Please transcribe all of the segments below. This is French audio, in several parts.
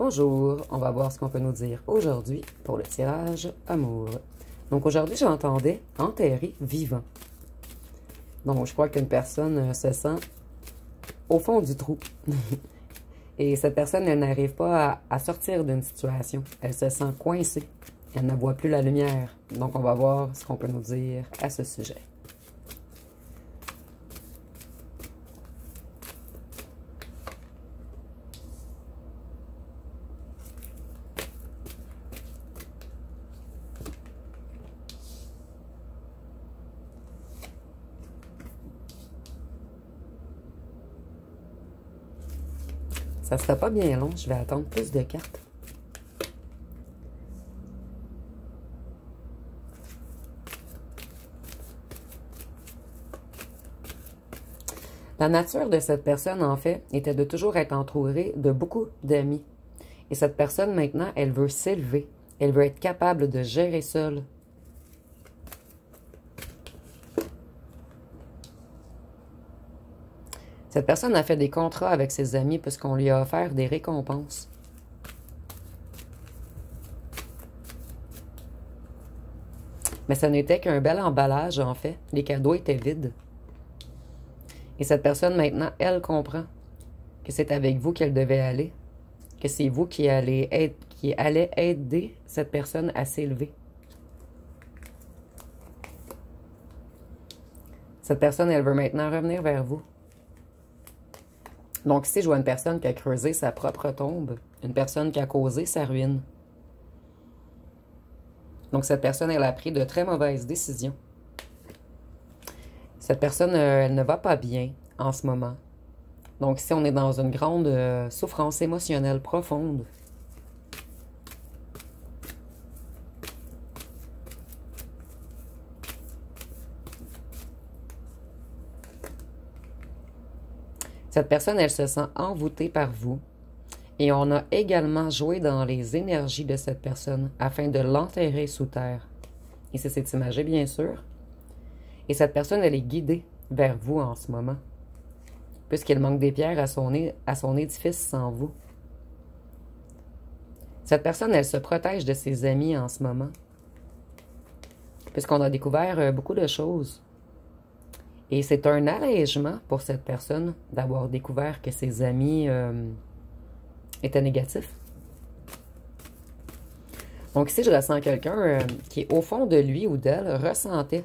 Bonjour, on va voir ce qu'on peut nous dire aujourd'hui pour le tirage amour. Donc aujourd'hui, j'entendais enterré vivant. Donc je crois qu'une personne se sent au fond du trou. Et cette personne, elle n'arrive pas à sortir d'une situation. Elle se sent coincée. Elle ne voit plus la lumière. Donc on va voir ce qu'on peut nous dire à ce sujet. Ça sera pas bien long, je vais attendre plus de cartes. La nature de cette personne, en fait, était de toujours être entourée de beaucoup d'amis. Et cette personne, maintenant, elle veut s'élever. Elle veut être capable de gérer seule. Cette personne a fait des contrats avec ses amis parce qu'on lui a offert des récompenses. Mais ce n'était qu'un bel emballage, en fait. Les cadeaux étaient vides. Et cette personne, maintenant, elle comprend que c'est avec vous qu'elle devait aller. Que c'est vous qui allez aider cette personne à s'élever. Cette personne, elle veut maintenant revenir vers vous. Donc ici, je vois une personne qui a creusé sa propre tombe. Une personne qui a causé sa ruine. Donc cette personne, elle a pris de très mauvaises décisions. Cette personne, elle ne va pas bien en ce moment. Donc ici, on est dans une grande souffrance émotionnelle profonde. Cette personne, elle se sent envoûtée par vous. Et on a également joué dans les énergies de cette personne afin de l'enterrer sous terre. Ici, c'est imagé, bien sûr. Et cette personne, elle est guidée vers vous en ce moment. Puisqu'il manque des pierres à son édifice sans vous. Cette personne, elle se protège de ses amis en ce moment. Puisqu'on a découvert beaucoup de choses. Et c'est un allègement pour cette personne d'avoir découvert que ses amis étaient négatifs. Donc ici, je ressens quelqu'un qui, au fond de lui ou d'elle, ressentait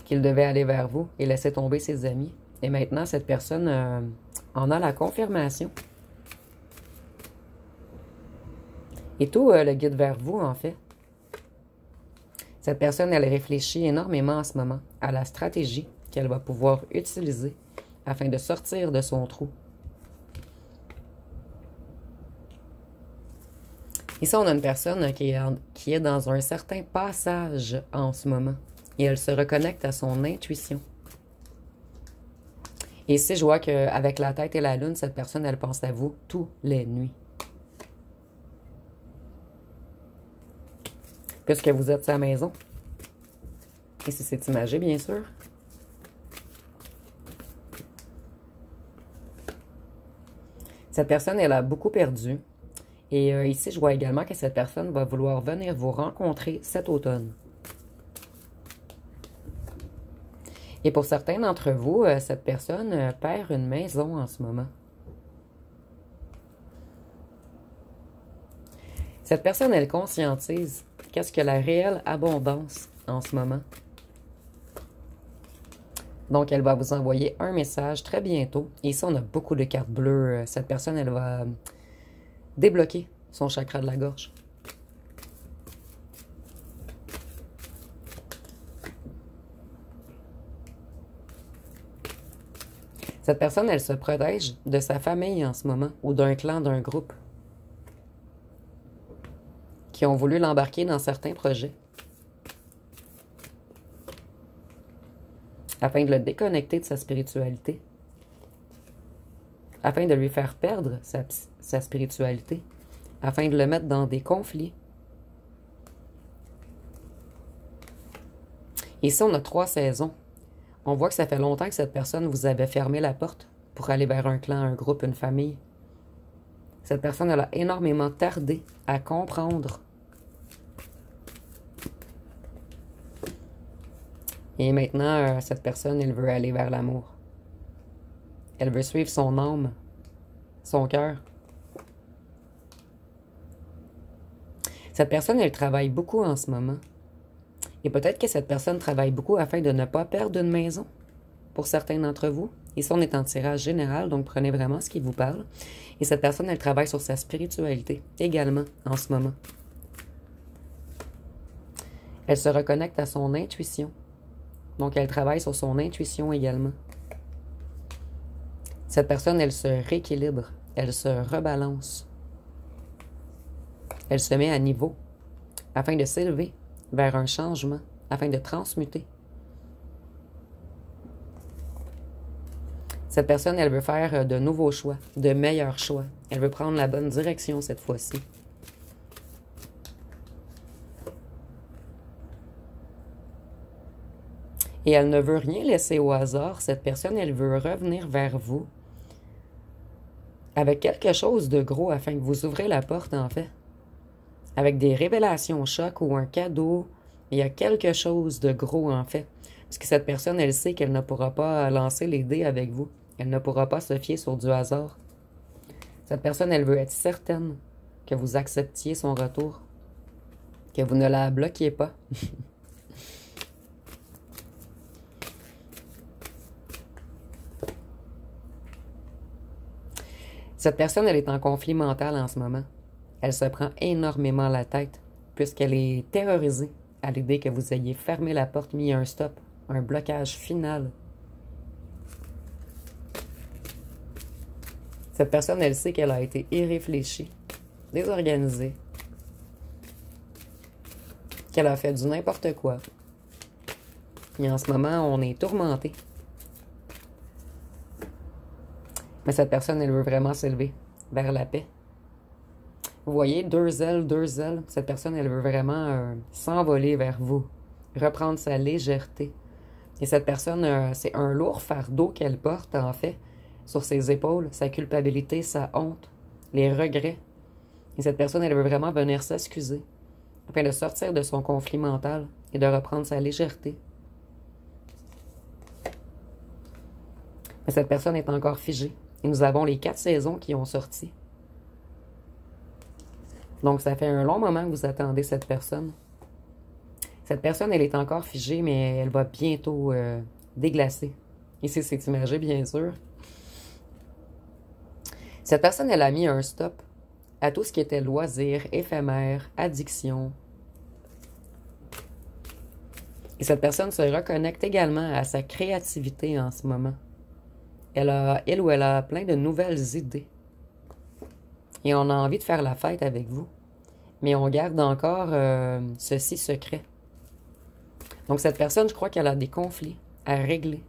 qu'il devait aller vers vous et laisser tomber ses amis. Et maintenant, cette personne en a la confirmation. Et tout le guide vers vous, en fait. Cette personne, elle réfléchit énormément en ce moment à la stratégie qu'elle va pouvoir utiliser afin de sortir de son trou. Ici, on a une personne qui est dans un certain passage en ce moment. Et elle se reconnecte à son intuition. Et ici, je vois qu'avec la tête et la lune, cette personne, elle pense à vous toutes les nuits. Puisque vous êtes sa maison. Et si c'est imagé, bien sûr. Cette personne, elle a beaucoup perdu. Et ici, je vois également que cette personne va vouloir venir vous rencontrer cet automne. Et pour certains d'entre vous, cette personne perd une maison en ce moment. Cette personne, elle conscientise qu'est-ce que la réelle abondance en ce moment. Donc, elle va vous envoyer un message très bientôt. Et ici, on a beaucoup de cartes bleues. Cette personne, elle va débloquer son chakra de la gorge. Cette personne, elle se protège de sa famille en ce moment ou d'un clan, d'un groupe qui ont voulu l'embarquer dans certains projets afin de le déconnecter de sa spiritualité, afin de lui faire perdre sa spiritualité, afin de le mettre dans des conflits. Ici, on a 3 saisons. On voit que ça fait longtemps que cette personne vous avait fermé la porte pour aller vers un clan, un groupe, une famille. Cette personne, elle a énormément tardé à comprendre. Et maintenant, cette personne, elle veut aller vers l'amour. Elle veut suivre son âme, son cœur. Cette personne, elle travaille beaucoup en ce moment. Et peut-être que cette personne travaille beaucoup afin de ne pas perdre une maison pour certains d'entre vous. Ici, on est en tirage général, donc prenez vraiment ce qui vous parle. Et cette personne, elle travaille sur sa spiritualité également en ce moment. Elle se reconnecte à son intuition. Donc, elle travaille sur son intuition également. Cette personne, elle se rééquilibre, elle se rebalance. Elle se met à niveau afin de s'élever vers un changement, afin de transmuter. Cette personne, elle veut faire de nouveaux choix, de meilleurs choix. Elle veut prendre la bonne direction cette fois-ci. Et elle ne veut rien laisser au hasard. Cette personne, elle veut revenir vers vous avec quelque chose de gros afin que vous ouvrez la porte, en fait. Avec des révélations choc ou un cadeau. Il y a quelque chose de gros, en fait. Parce que cette personne, elle sait qu'elle ne pourra pas lancer les dés avec vous. Elle ne pourra pas se fier sur du hasard. Cette personne, elle veut être certaine que vous acceptiez son retour. Que vous ne la bloquiez pas. Cette personne, elle est en conflit mental en ce moment. Elle se prend énormément la tête puisqu'elle est terrorisée à l'idée que vous ayez fermé la porte, mis un stop, un blocage final. Cette personne, elle sait qu'elle a été irréfléchie, désorganisée, qu'elle a fait du n'importe quoi. Et en ce moment, on est tourmenté. Mais cette personne, elle veut vraiment s'élever vers la paix. Vous voyez, deux ailes, deux ailes. Cette personne, elle veut vraiment s'envoler vers vous, reprendre sa légèreté. Et cette personne, c'est un lourd fardeau qu'elle porte, en fait, sur ses épaules, sa culpabilité, sa honte, les regrets. Et cette personne, elle veut vraiment venir s'excuser, afin de sortir de son conflit mental et de reprendre sa légèreté. Mais cette personne est encore figée. Et nous avons les 4 saisons qui ont sorti. Donc, ça fait un long moment que vous attendez cette personne. Cette personne, elle est encore figée, mais elle va bientôt déglacer. Ici, c'est imagé, bien sûr. Cette personne, elle a mis un stop à tout ce qui était loisir, éphémère, addiction. Et cette personne se reconnecte également à sa créativité en ce moment. Elle a plein de nouvelles idées. Et on a envie de faire la fête avec vous. Mais on garde encore ceci secret. Donc cette personne, je crois qu'elle a des conflits à régler.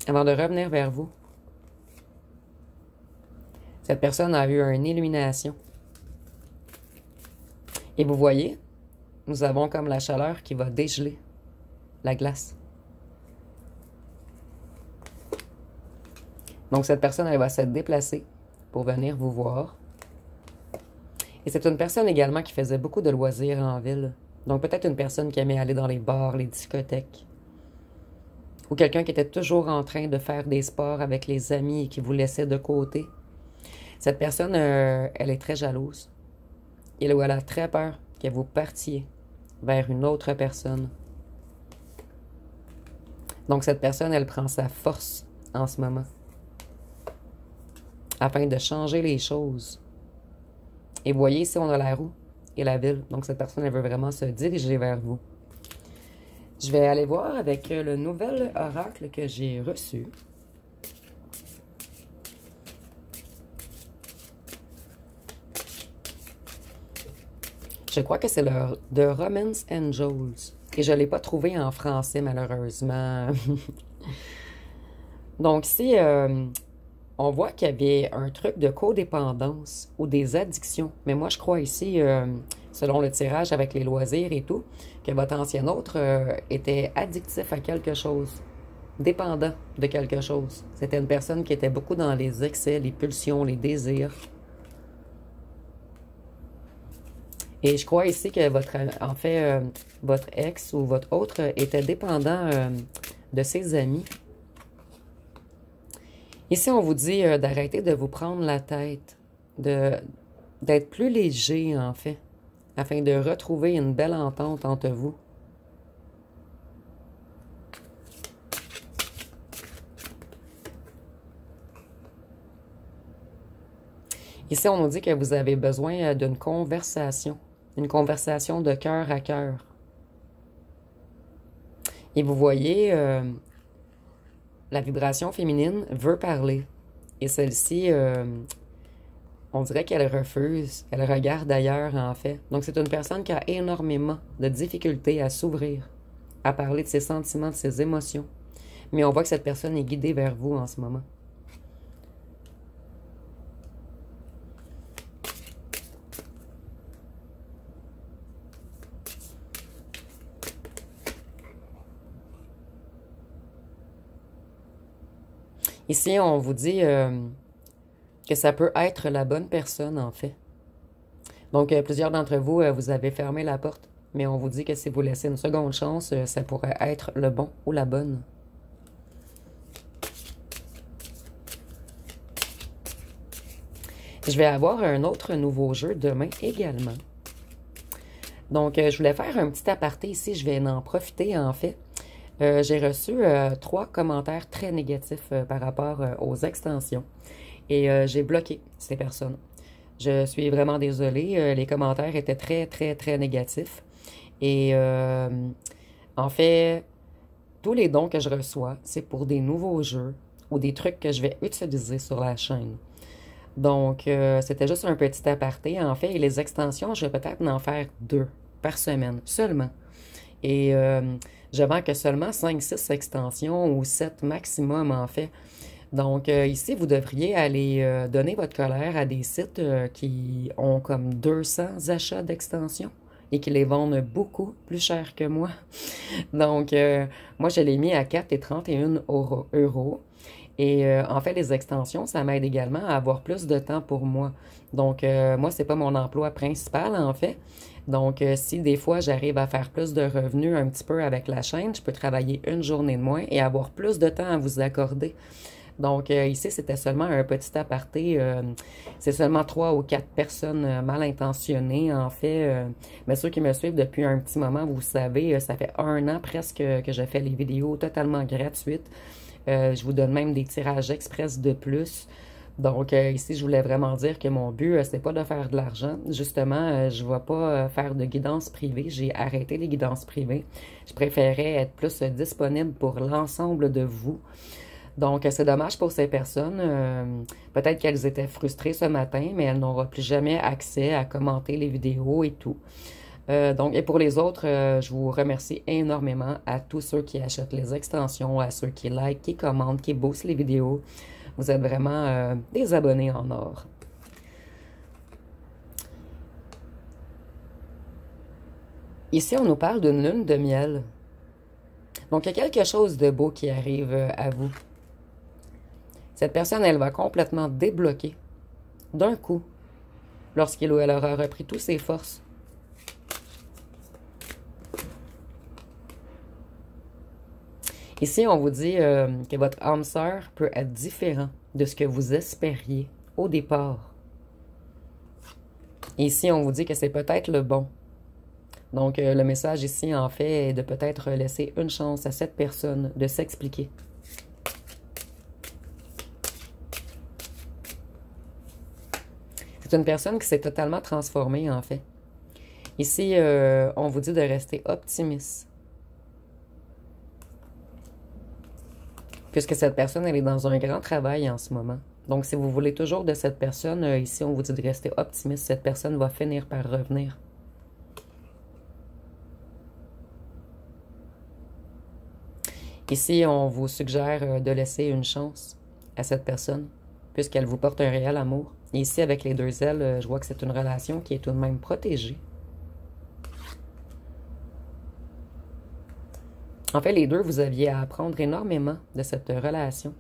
Avant de revenir vers vous. Cette personne a eu une illumination. Et vous voyez, nous avons comme la chaleur qui va dégeler la glace. Donc, cette personne, elle va se déplacer pour venir vous voir. Et c'est une personne également qui faisait beaucoup de loisirs en ville. Donc, peut-être une personne qui aimait aller dans les bars, les discothèques. Ou quelqu'un qui était toujours en train de faire des sports avec les amis et qui vous laissait de côté. Cette personne, elle est très jalouse. Et elle a très peur que vous partiez vers une autre personne. Donc, cette personne, elle prend sa force en ce moment, afin de changer les choses. Et vous voyez, ici, on a la roue et la ville. Donc, cette personne, elle veut vraiment se diriger vers vous. Je vais aller voir avec le nouvel oracle que j'ai reçu. Je crois que c'est le The Romance Angels. Et je ne l'ai pas trouvé en français, malheureusement. Donc, si... on voit qu'il y avait un truc de codépendance ou des addictions. Mais moi, je crois ici, selon le tirage avec les loisirs et tout, que votre ancien autre était addictif à quelque chose. dépendant de quelque chose. C'était une personne qui était beaucoup dans les excès, les pulsions, les désirs. Et je crois ici que votre ex ou votre autre était dépendant de ses amis. Ici, on vous dit d'arrêter de vous prendre la tête, d'être plus léger, en fait, afin de retrouver une belle entente entre vous. Ici, on nous dit que vous avez besoin d'une conversation. Une conversation de cœur à cœur. Et vous voyez, la vibration féminine veut parler. Et celle-ci, on dirait qu'elle refuse. Elle regarde ailleurs, en fait. Donc, c'est une personne qui a énormément de difficultés à s'ouvrir, à parler de ses sentiments, de ses émotions. Mais on voit que cette personne est guidée vers vous en ce moment. Ici, on vous dit que ça peut être la bonne personne, en fait. Donc, plusieurs d'entre vous, vous avez fermé la porte, mais on vous dit que si vous laissez une seconde chance, ça pourrait être le bon ou la bonne. Je vais avoir un autre nouveau jeu demain également. Donc, je voulais faire un petit aparté ici, je vais en profiter, en fait. J'ai reçu 3 commentaires très négatifs par rapport aux extensions et j'ai bloqué ces personnes. Je suis vraiment désolée, les commentaires étaient très, très, très négatifs et en fait, tous les dons que je reçois, c'est pour des nouveaux jeux ou des trucs que je vais utiliser sur la chaîne. Donc, c'était juste un petit aparté. En fait, et les extensions, je vais peut-être en faire 2 par semaine seulement. Et je vends que seulement 5-6 extensions ou 7 maximum, en fait. Donc, ici, vous devriez aller donner votre colère à des sites qui ont comme 200 achats d'extensions et qui les vendent beaucoup plus cher que moi. Donc, moi, je l'ai mis à 4,31 €. Et en fait, les extensions, ça m'aide également à avoir plus de temps pour moi. Donc, moi, c'est pas mon emploi principal, en fait. Donc, si des fois, j'arrive à faire plus de revenus un petit peu avec la chaîne, je peux travailler une journée de moins et avoir plus de temps à vous accorder. Donc, ici, c'était seulement un petit aparté. C'est seulement 3 ou 4 personnes mal intentionnées, en fait. Mais ceux qui me suivent depuis un petit moment, vous savez, ça fait 1 an presque que je fais les vidéos totalement gratuites. Je vous donne même des tirages express de plus. Donc, ici, je voulais vraiment dire que mon but, c'est pas de faire de l'argent. Justement, je ne vais pas faire de guidance privée. J'ai arrêté les guidances privées. Je préférais être plus disponible pour l'ensemble de vous. Donc, c'est dommage pour ces personnes. Peut-être qu'elles étaient frustrées ce matin, mais elles n'auront plus jamais accès à commenter les vidéos et tout. Donc, et pour les autres, je vous remercie énormément à tous ceux qui achètent les extensions, à ceux qui likent, qui commentent, qui boostent les vidéos. Vous êtes vraiment des abonnés en or. Ici, on nous parle d'une lune de miel. Donc, il y a quelque chose de beau qui arrive à vous. Cette personne, elle va complètement débloquer d'un coup lorsqu'il ou elle aura repris toutes ses forces. Ici, on vous dit que votre âme sœur peut être différent de ce que vous espériez au départ. Ici, on vous dit que c'est peut-être le bon. Donc, le message ici, en fait, est de peut-être laisser une chance à cette personne de s'expliquer. C'est une personne qui s'est totalement transformée, en fait. Ici, on vous dit de rester optimiste. Puisque cette personne, elle est dans un grand travail en ce moment. Donc, si vous voulez toujours de cette personne, ici, on vous dit de rester optimiste. Cette personne va finir par revenir. Ici, on vous suggère de laisser une chance à cette personne, puisqu'elle vous porte un réel amour. Et ici, avec les 2 ailes, je vois que c'est une relation qui est tout de même protégée. En fait, les deux, vous aviez à apprendre énormément de cette relation.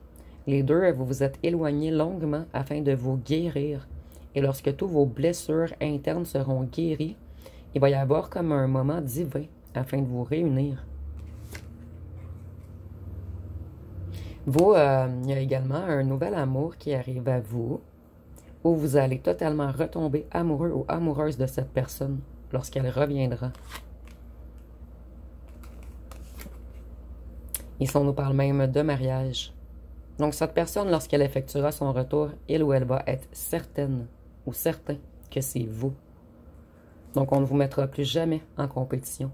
Les deux, vous vous êtes éloignés longuement afin de vous guérir. Et lorsque toutes vos blessures internes seront guéries, il va y avoir comme un moment divin afin de vous réunir. Vous, il y a également un nouvel amour qui arrive à vous, où vous allez totalement retomber amoureux ou amoureuse de cette personne lorsqu'elle reviendra. Ici, on nous parle même de mariage. Donc, cette personne, lorsqu'elle effectuera son retour, il ou elle va être certaine ou certain que c'est vous. Donc, on ne vous mettra plus jamais en compétition.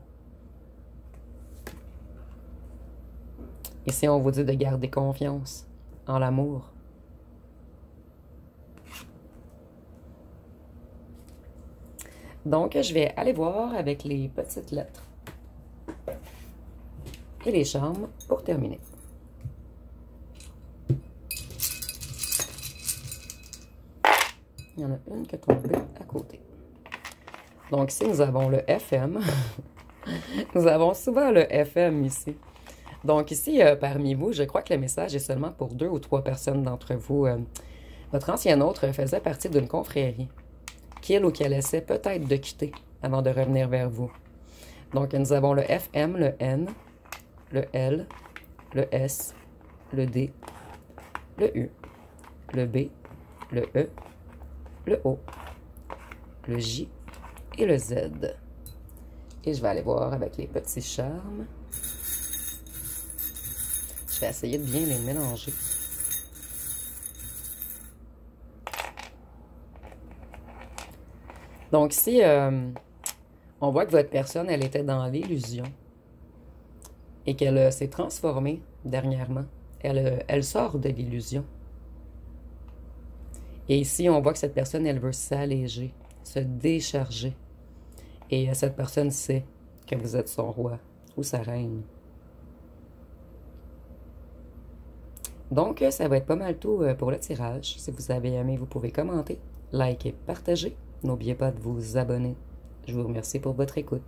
Ici, on vous dit de garder confiance en l'amour. Donc, je vais aller voir avec les petites lettres et les charmes pour terminer. Il y en a une qui est tombée à côté. Donc ici, nous avons le FM. Nous avons souvent le FM ici. Donc ici, parmi vous, je crois que le message est seulement pour 2 ou 3 personnes d'entre vous. Votre ancien autre faisait partie d'une confrérie qu'il ou qu'elle essaie peut-être de quitter avant de revenir vers vous. Donc nous avons le FM, le N, le L, le S, le D, le U, le B, le E, le O, le J et le Z. Et je vais aller voir avec les petits charmes. Je vais essayer de bien les mélanger. Donc ici, on voit que votre personne, elle était dans l'illusion et qu'elle s'est transformée dernièrement. Elle sort de l'illusion. Et ici, on voit que cette personne, elle veut s'alléger, se décharger. Et cette personne sait que vous êtes son roi ou sa reine. Donc, ça va être pas mal tout pour le tirage. Si vous avez aimé, vous pouvez commenter, liker, partager. N'oubliez pas de vous abonner. Je vous remercie pour votre écoute.